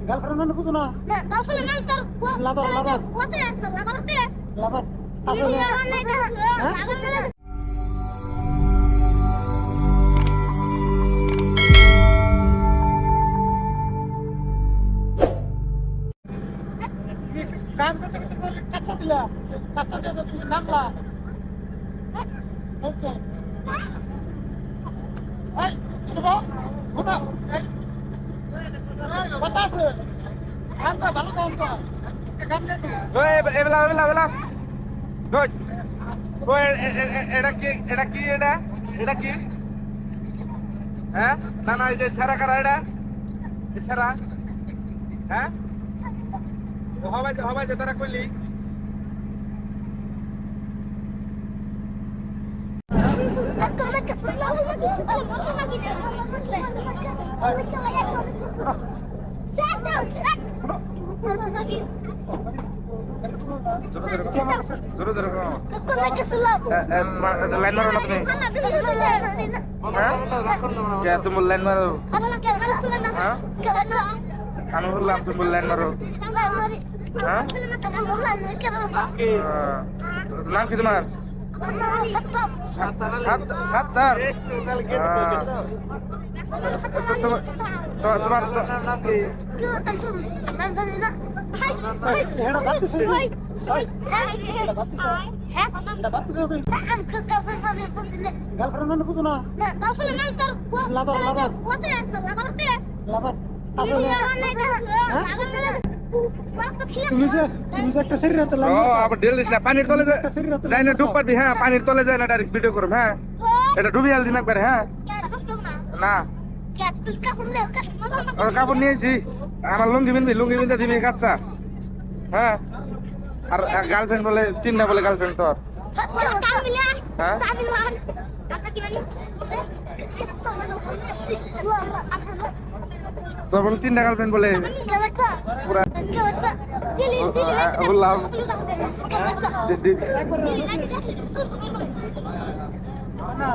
Girlfriend মানে বুঝো না? না গার্লফ্রেন্ড নাই তোর লাভার লাভার ওতে তো লাভারতে লাভার আসলে কাম করতে করতে চলে কাচ্চা দিলা কাচ্চা দিয়ে তুমি নামলা ওকে এই শুভ ঘুমা কথা আছে কামটা ভালো কাম কর কাম দে তো ওই এবলা এবলা এবলা গুড ওই এটা কি এটা কি এটা কি হ্যাঁ না না এই যে সারা করা এটা সারা হ্যাঁ হবাই যে তারা কইলি জোরে জোরে লাইন মারো না তুমি হ্যাঁ তুমি লাইন মারো হ্যাঁ আমি বললাম তুমি লাইন মারো হ্যাঁ নাম কি তোমার সাত্তার তোমার নাম কি এটা বাদ দিছে এটা বাদ দিছে এটা বাদ দিছে গার্লফ্রেন্ড মানে বুঝো না? লাভার লাভার লাভার আসলে তুমি যে একটা শরীর হাতে ও লাগছো আবার ঢেল দিস না পানির তলে একটা শরীর হাতে যাই না ডুব পারবি হ্যাঁ পানির তলে যায় না ডাইরেক্ট ভিডিও করব হ্যাঁ এটা ডুবি আল দিন একবার হ্যাঁ না ওর কাপড় নিয়েছি আমার লুঙ্গি বিনতে দিবি কাচ্চা হ্যাঁ আর গার্লফ্রেন্ড বলে তিনটা বলে গার্লফ্রেন্ড তোর হ্যাঁ তোর বলে তিনটা গার্লফ্রেন্ড বলে পুরা বললাম না